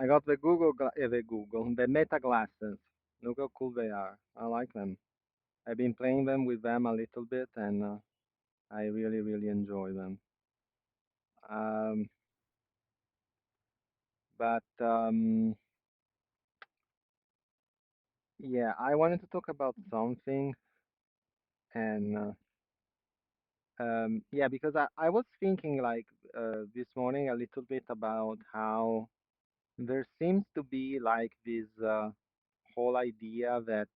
I got the Meta glasses. Look how cool they are. I like them. I've been playing them with them a little bit, and I really, really enjoy them. Um, but yeah, I wanted to talk about something, and yeah, because I was thinking like this morning a little bit about how there seems to be like this whole idea that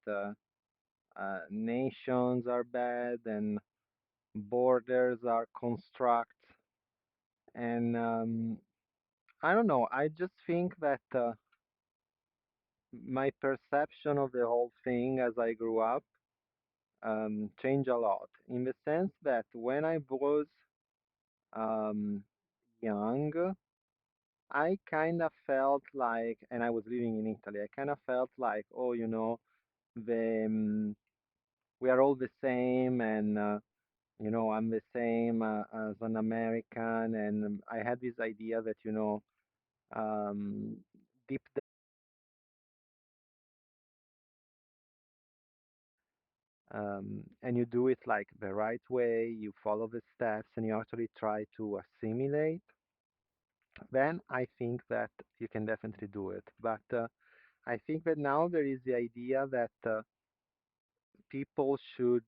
nations are bad and borders are constructs, and I don't know. I just think that my perception of the whole thing as I grew up changed a lot in the sense that when I was um, young, I kind of felt like, and I was living in Italy, I kind of felt like, oh, the we are all the same, and I'm the same as an American, and I had this idea that, um, deep and you do it like the right way, you follow the steps, and you actually try to assimilate, then I think that you can definitely do it. But I think that now there is the idea that people should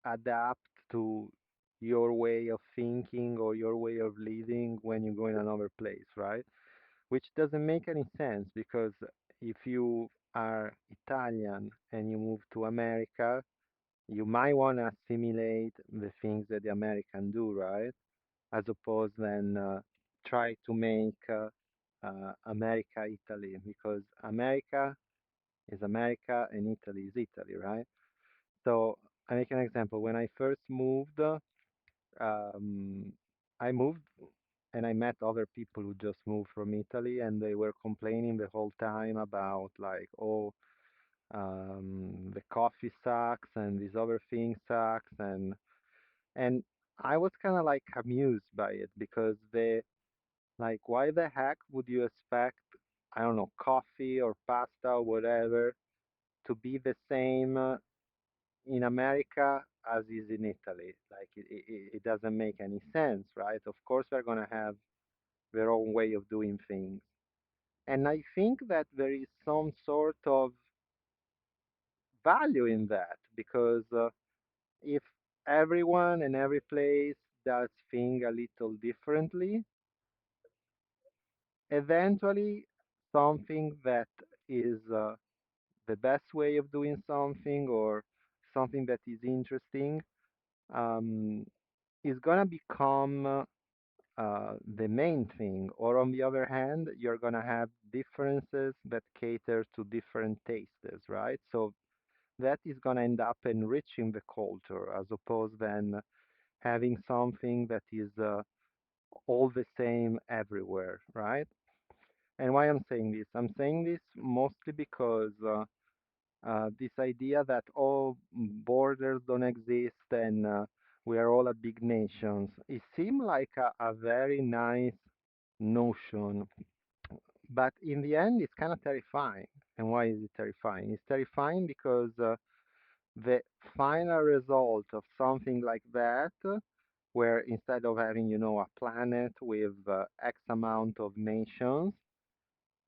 adapt to your way of thinking or your way of living when you go in another place, right? Which doesn't make any sense because if you are Italian and you move to America, you might want to assimilate the things that the American do, right? As opposed then try to make America Italy, because America is America and Italy is Italy, right? So I make an example. When I first moved, um, I moved and I met other people who just moved from Italy, and they were complaining the whole time about like, oh, the coffee sucks and this other thing sucks, and I was kind of like amused by it because they like, why the heck would you expect, I don't know, coffee or pasta or whatever to be the same in America as is in Italy? Like, it doesn't make any sense, right? Of course, they're going to have their own way of doing things. And I think that there is some sort of value in that because if everyone and every place does things a little differently, eventually something that is the best way of doing something or something that is interesting um, is going to become the main thing. Or on the other hand, you're going to have differences that cater to different tastes, right? So that is going to end up enriching the culture as opposed then having something that is all the same everywhere, right? And why I'm saying this? I'm saying this mostly because this idea that all borders don't exist and we are all a big nations, it seemed like a very nice notion, but in the end, it's kind of terrifying. And why is it terrifying? It's terrifying because the final result of something like that, where instead of having, a planet with X amount of nations,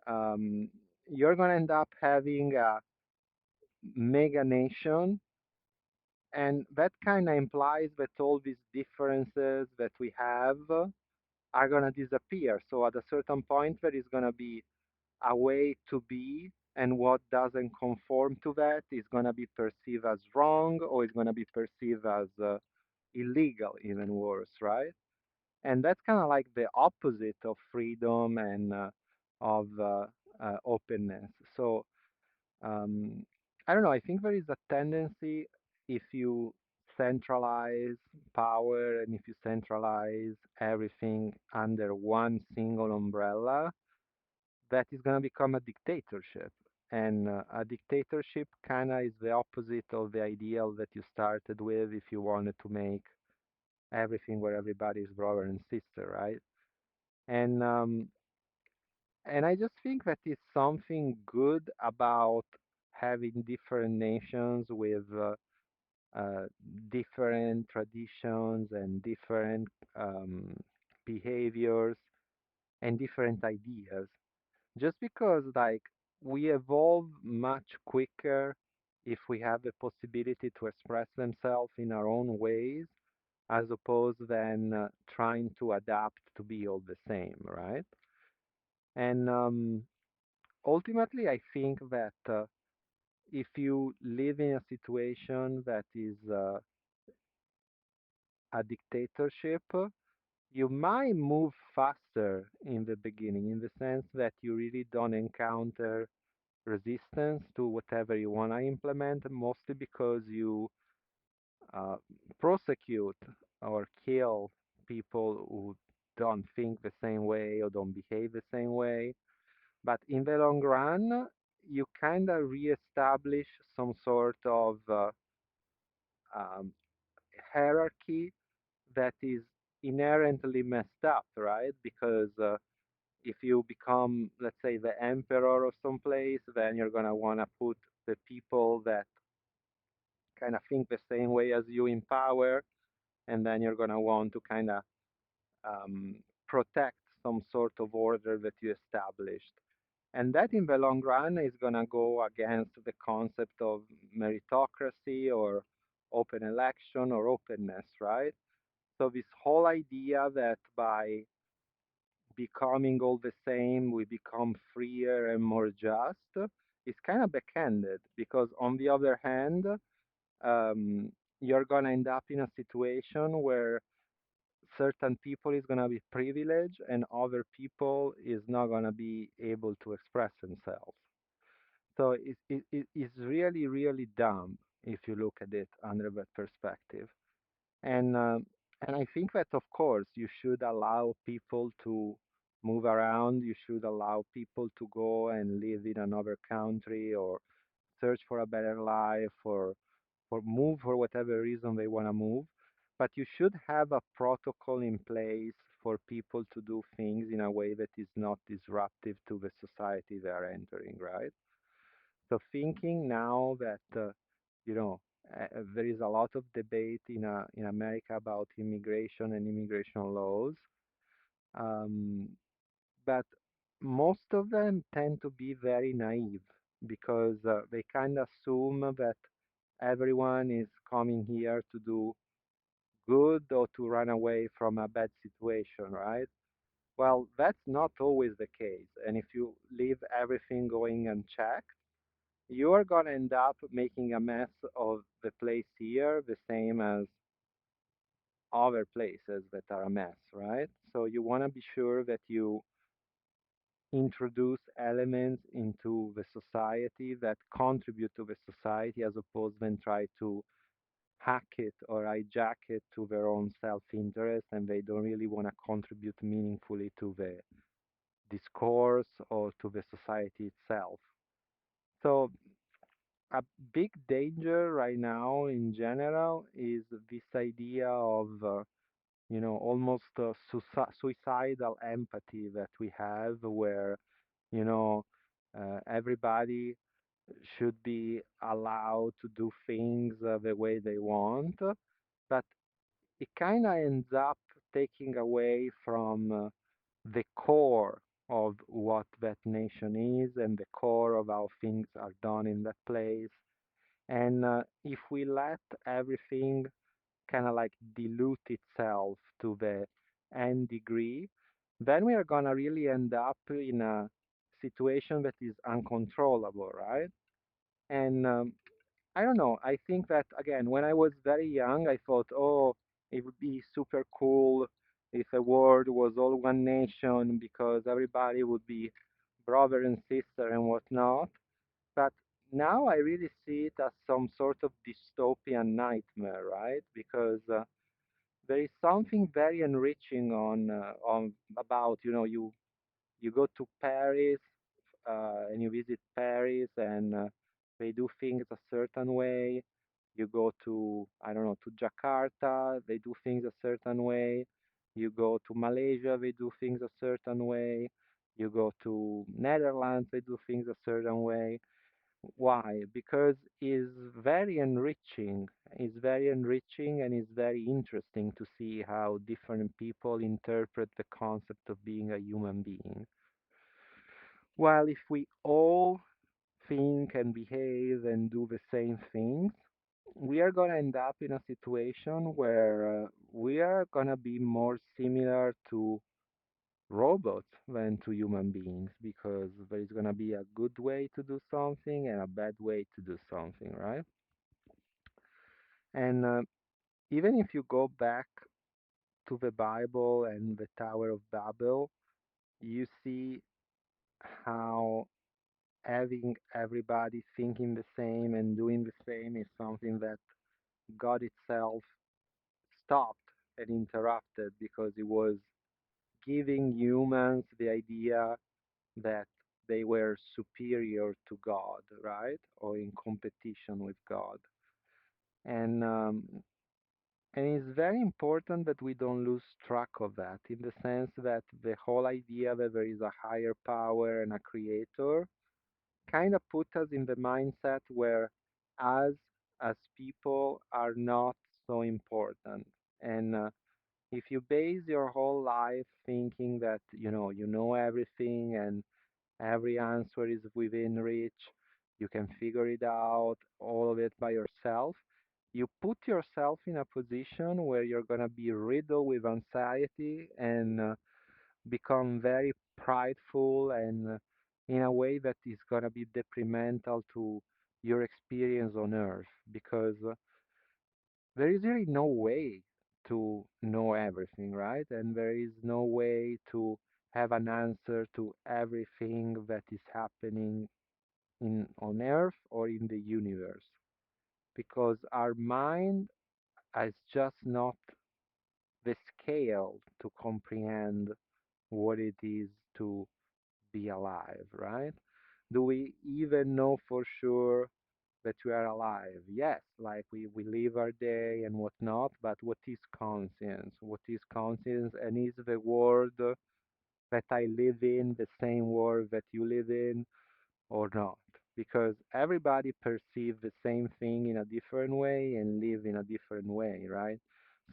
um, you're going to end up having a mega nation. And that kind of implies that all these differences that we have are going to disappear. So at a certain point, there is going to be a way to be, and what doesn't conform to that is going to be perceived as wrong or is going to be perceived as illegal, even worse, right? And that's kind of like the opposite of freedom and of openness. So um, I don't know. I think there is a tendency if you centralize power and if you centralize everything under one single umbrella, that is going to become a dictatorship. And a dictatorship kind of is the opposite of the ideal that you started with if you wanted to make everything where everybody is brother and sister, right? And And I just think that it's something good about having different nations with uh, different traditions and different um, behaviors and different ideas. Just because, like, we evolve much quicker if we have the possibility to express themselves in our own ways, as opposed than trying to adapt to be all the same, right? And ultimately, I think that if you live in a situation that is a dictatorship, you might move faster in the beginning, in the sense that you really don't encounter resistance to whatever you want to implement, mostly because you uh, prosecute or kill people who don't think the same way or don't behave the same way. But in the long run, you kind of reestablish some sort of um, hierarchy that is inherently messed up, right? Because if you become, let's say, the emperor of some place, then you're going to want to put the people that kind of think the same way as you in power, and then you're going to want to kind of um, protect some sort of order that you established. And that in the long run is going to go against the concept of meritocracy or open election or openness, right? So this whole idea that by becoming all the same, we become freer and more just is kind of backhanded because on the other hand, um, you're going to end up in a situation where certain people is going to be privileged and other people is not going to be able to express themselves. So it's really, really dumb if you look at it under that perspective. And and I think that of course you should allow people to move around. You should allow people to go and live in another country or search for a better life or move for whatever reason they want to move. But you should have a protocol in place for people to do things in a way that is not disruptive to the society they are entering, right? So thinking now that you know there is a lot of debate in America about immigration and immigration laws, um, but most of them tend to be very naive because they kind of assume that everyone is coming here to do good or to run away from a bad situation, right? Well, that's not always the case. And if you leave everything going unchecked, you are going to end up making a mess of the place here, the same as other places that are a mess, right? So you want to be sure that you introduce elements into the society that contribute to the society as opposed then try to hack it or hijack it to their own self-interest and they don't really want to contribute meaningfully to the discourse or to the society itself. So a big danger right now in general is this idea of almost suicidal empathy that we have where you know everybody should be allowed to do things the way they want, but it kind of ends up taking away from the core of what that nation is and the core of how things are done in that place. And if we let everything kind of like dilute itself to the nth degree, then we are going to really end up in a situation that is uncontrollable, right? And I don't know. I think that again, when I was very young, I thought, oh, it would be super cool if the world was all one nation because everybody would be brother and sister and whatnot. But now I really see it as some sort of dystopian nightmare, right? Because there is something very enriching on about you go to Paris and you visit Paris and they do things a certain way. You go to, I don't know, to Jakarta, they do things a certain way. You go to Malaysia, they do things a certain way. You go to Netherlands, they do things a certain way. Why? Because it's very enriching. It's very enriching and it's very interesting to see how different people interpret the concept of being a human being. While if we all think and behave and do the same things, we are going to end up in a situation where we are going to be more similar to robots than to human beings because there is going to be a good way to do something and a bad way to do something, right? And even if you go back to the Bible and the Tower of Babel, you see how having everybody thinking the same and doing the same is something that God itself stopped and interrupted because it was giving humans the idea that they were superior to God, right? Or in competition with God. And and it's very important that we don't lose track of that in the sense that the whole idea that there is a higher power and a creator kind of put us in the mindset where us as people are not so important. And if you base your whole life thinking that you know everything and every answer is within reach, you can figure it out all of it by yourself, you put yourself in a position where you're going to be riddled with anxiety and become very prideful and in a way that is going to be detrimental to your experience on earth because there is really no way to know everything, right? And there is no way to have an answer to everything that is happening in on earth or in the universe because our mind has just not the scale to comprehend what it is to be alive, right? Do we even know for sure that we are alive? Yes, like we live our day and whatnot, but what is conscience? What is conscience? And is the world that I live in the same world that you live in or not? Because everybody perceives the same thing in a different way and live in a different way, right?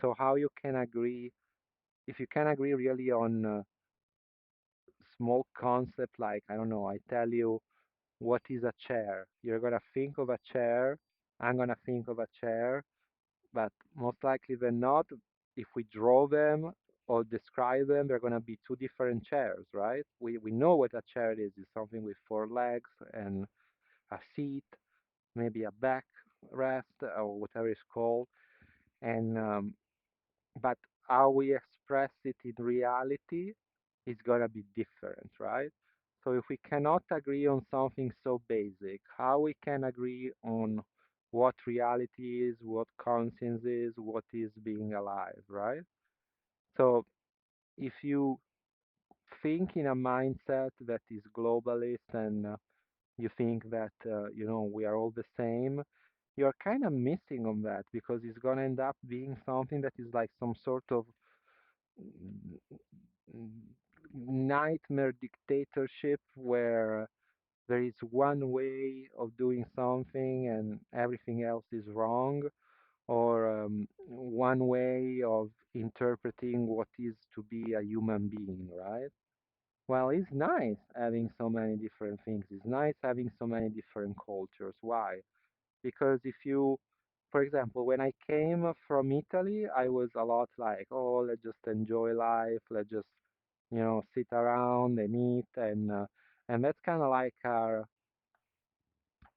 So how you can agree, if you can agree really on small concept like, I don't know, I tell you what is a chair? You're gonna think of a chair. I'm gonna think of a chair, but most likely than not, if we draw them or describe them, they're gonna be two different chairs, right? We know what a chair is. It's something with four legs and a seat, maybe a back rest or whatever it's called. And but how we express it in reality is gonna be different, right? So if we cannot agree on something so basic, how we can agree on what reality is, what conscience is, what is being alive, right? So if you think in a mindset that is globalist and you think that we are all the same, you're kind of missing on that because it's going to end up being something that is like some sort of mm, nightmare dictatorship where there is one way of doing something and everything else is wrong, or one way of interpreting what is to be a human being, right? Well, it's nice having so many different things. It's nice having so many different cultures. Why? Because if you, for example, when I came from Italy, I was a lot like, oh, let's just enjoy life, let's just, sit around and eat, and that's kind of like our,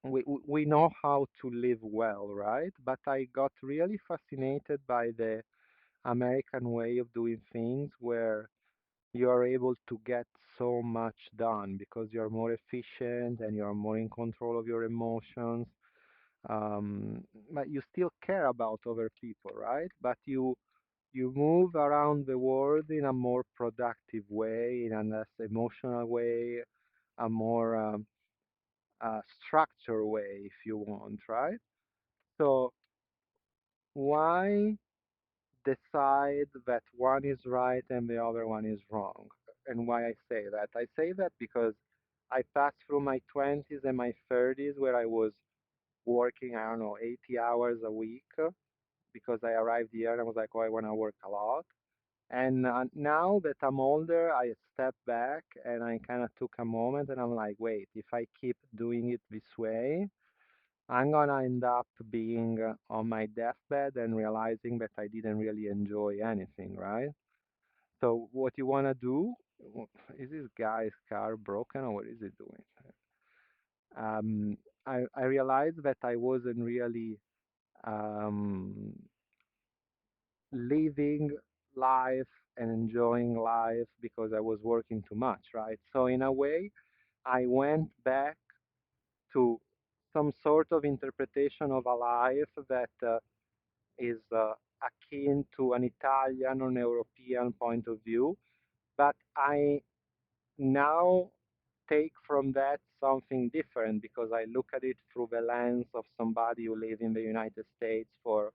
we know how to live well, right? But I got really fascinated by the American way of doing things, where you are able to get so much done because you're more efficient and you're more in control of your emotions. But you still care about other people, right? But you move around the world in a more productive way, in a less emotional way, a more structured way, if you want, right? So why decide that one is right and the other one is wrong? and why I say that. I say that because I passed through my 20s and my 30s where I was working, I don't know, 80 hours a week because I arrived here and I was like, oh, I want to work a lot. And now that I'm older, I step back and I kind of took a moment and I'm like, wait, if I keep doing it this way, I'm gonna end up being on my deathbed and realizing that I didn't really enjoy anything, right? So what you wanna do? Is this guy's car broken or what is it doing? Um, I realized that I wasn't really um, living life and enjoying life because I was working too much, right? So in a way, I went back to some sort of interpretation of a life that is akin to an Italian or an European point of view, but I now take from that something different because I look at it through the lens of somebody who lived in the United States for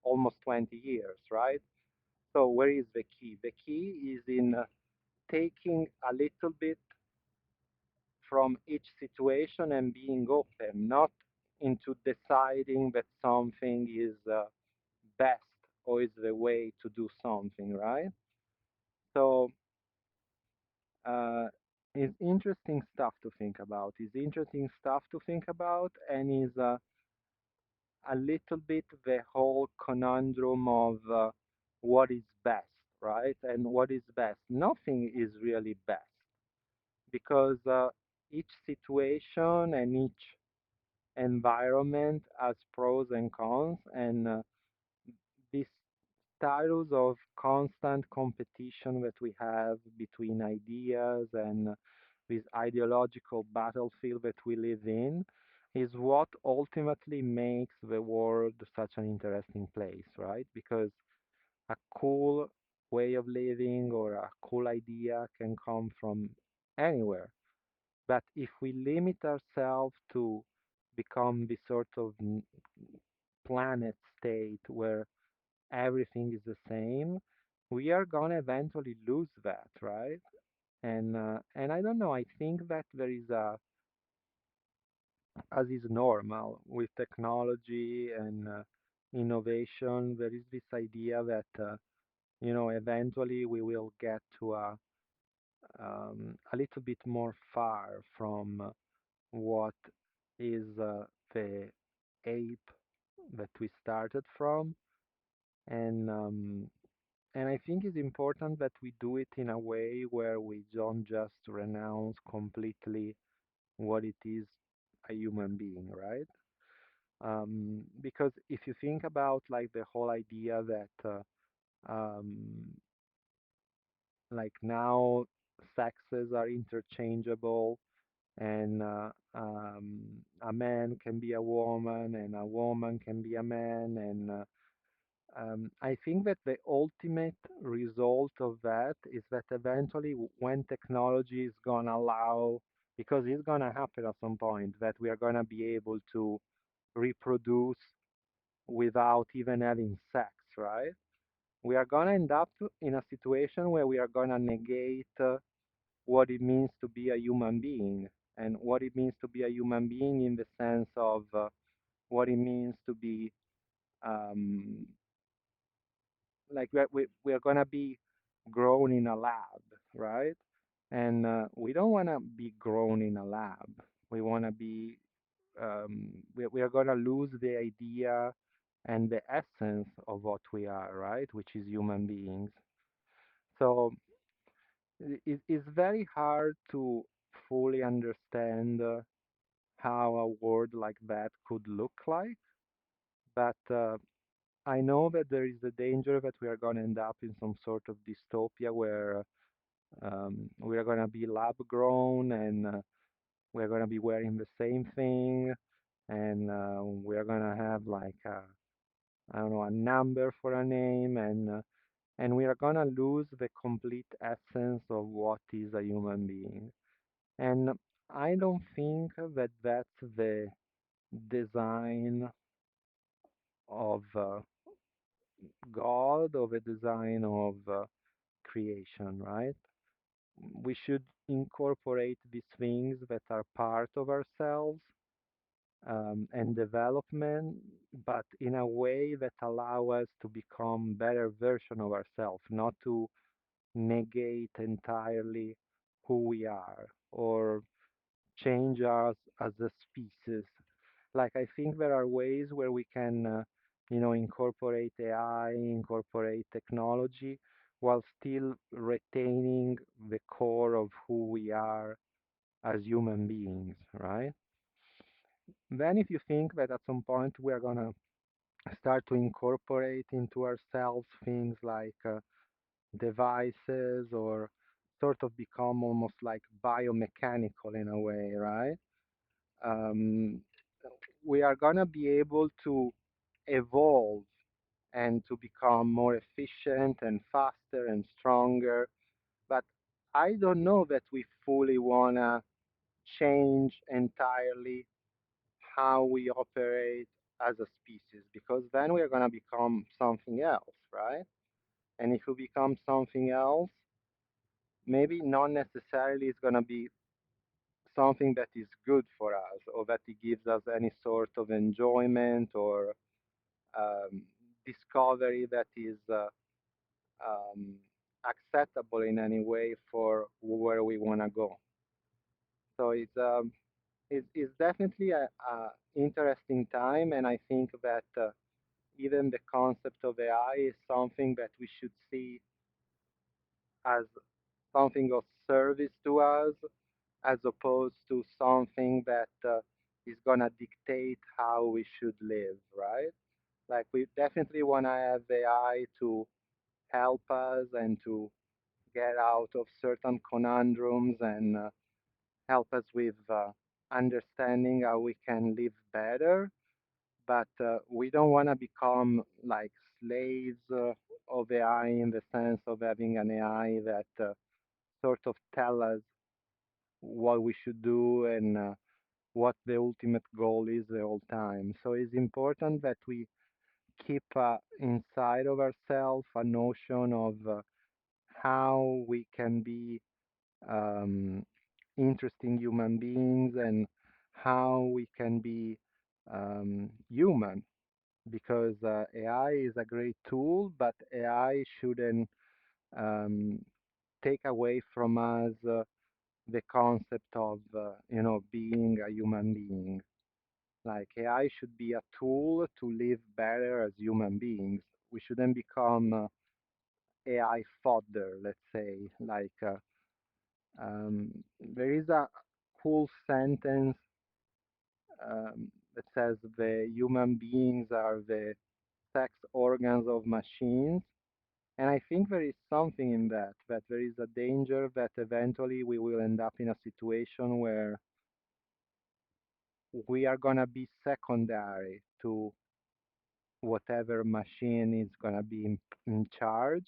almost 20 years, right? So where is the key? The key is in taking a little bit from each situation and being open, not into deciding that something is best or is the way to do something, right? So uh, it's interesting stuff to think about. It's interesting stuff to think about, and is a little bit the whole conundrum of what is best, right? And what is best? Nothing is really best because each situation and each environment has pros and cons, and this status of constant competition that we have between ideas and this ideological battlefield that we live in is what ultimately makes the world such an interesting place, right? Because a cool way of living or a cool idea can come from anywhere. But if we limit ourselves to become this sort of planet state where everything is the same, we are gonna eventually lose that, right? And I don't know. I think that there is a, as is normal with technology and innovation, there is this idea that eventually we will get to a little bit more far from what is the ape that we started from, and and I think it's important that we do it in a way where we don't just renounce completely what it is a human being, right? Because if you think about like the whole idea that um, like now sexes are interchangeable and a man can be a woman and a woman can be a man and I think that the ultimate result of that is that eventually when technology is going to allow, because it's going to happen at some point, that we are going to be able to reproduce without even having sex, right? We are going to end up in a situation where we are going to negate what it means to be a human being and what it means to be a human being in the sense of what it means to be um, like we are going to be grown in a lab, right? And we don't want to be grown in a lab. We want to be we are going to lose the idea and the essence of what we are, right? Which is human beings. So it's very hard to fully understand how a world like that could look like. But I know that there is a danger that we are going to end up in some sort of dystopia where we are going to be lab grown and we're going to be wearing the same thing and we are going to have like I don't know, a number for a name, and we are gonna lose the complete essence of what is a human being. And I don't think that that's the design of God or the design of creation, right? we should incorporate these things that are part of ourselves and development, but in a way that allow us to become better version of ourselves, not to negate entirely who we are or change us as a species. Like I think there are ways where we can, incorporate AI, incorporate technology, while still retaining the core of who we are as human beings, right? Then, if you think that at some point we are gonna start to incorporate into ourselves things like devices or sort of become almost like biomechanical in a way, right? Um, we are gonna be able to evolve and to become more efficient and faster and stronger. But I don't know that we fully wanna change entirely how we operate as a species, because then we are going to become something else, right? And if we become something else, maybe not necessarily it's going to be something that is good for us or that it gives us any sort of enjoyment or um, discovery that is um, acceptable in any way for where we want to go. So it's definitely a interesting time, and I think that even the concept of AI is something that we should see as something of service to us, as opposed to something that is going to dictate how we should live, right? Like, we definitely want to have AI to help us and to get out of certain conundrums and help us with understanding how we can live better, but we don't want to become like slaves of AI in the sense of having an AI that sort of tell us what we should do and what the ultimate goal is the whole time. So it's important that we keep inside of ourselves a notion of how we can be um, interesting human beings and how we can be human, because AI is a great tool, but AI shouldn't um, take away from us the concept of being a human being. Like, AI should be a tool to live better as human beings. We shouldn't become AI fodder, let's say. Like, there is a cool sentence that says the human beings are the sex organs of machines. And I think there is something in that, that there is a danger that eventually we will end up in a situation where we are going to be secondary to whatever machine is going to be in charge.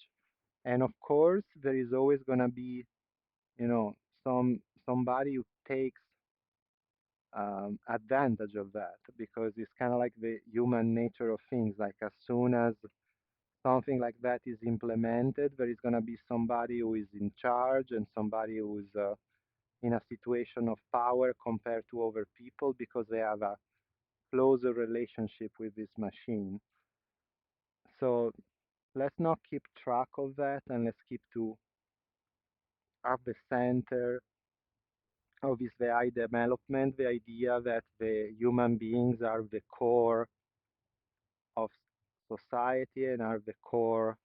And of course, there is always going to be, you know, somebody who takes advantage of that, because it's kind of like the human nature of things. Like, as soon as something like that is implemented, there is going to be somebody who is in charge and somebody who is in a situation of power compared to other people because they have a closer relationship with this machine. So let's not keep track of that, and let's keep to at the center of this AI development, the idea that the human beings are the core of society and are the core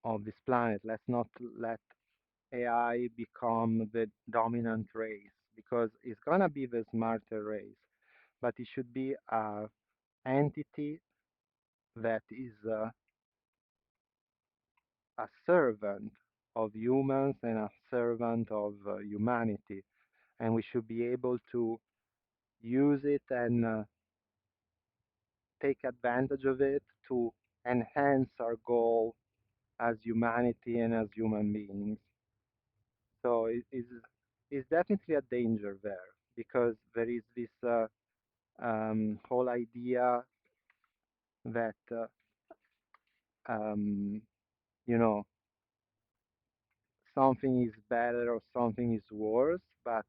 of this planet. Let's not let AI become the dominant race, because it's gonna be the smarter race, but it should be a entity that is a servant of humans and a servant of humanity, and we should be able to use it and take advantage of it to enhance our goal as humanity and as human beings. So it's definitely a danger there, because there is this whole idea that um, you know something is better or something is worse, but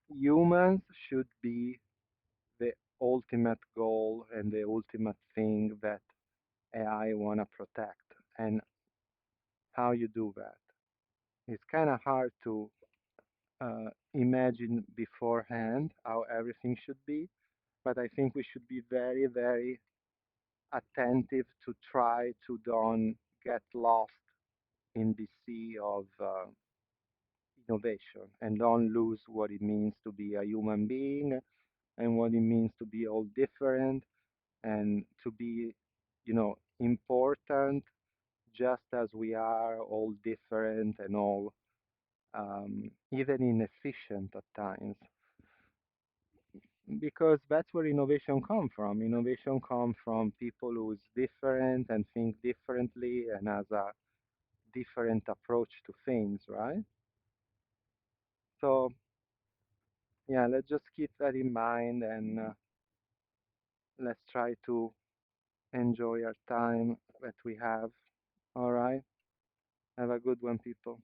humans should be the ultimate goal and the ultimate thing that AI want to protect. And how you do that? It's kind of hard to imagine beforehand how everything should be, but I think we should be very, very attentive to try to don't get lost in the sea of innovation and don't lose what it means to be a human being and what it means to be all different and to be, important just as we are all different and all even inefficient at times because that's where innovation come from. Innovation come from people who's different and think differently and has a different approach to things, right? So yeah, let's just keep that in mind and let's try to enjoy our time that we have. All right. Have a good one, people.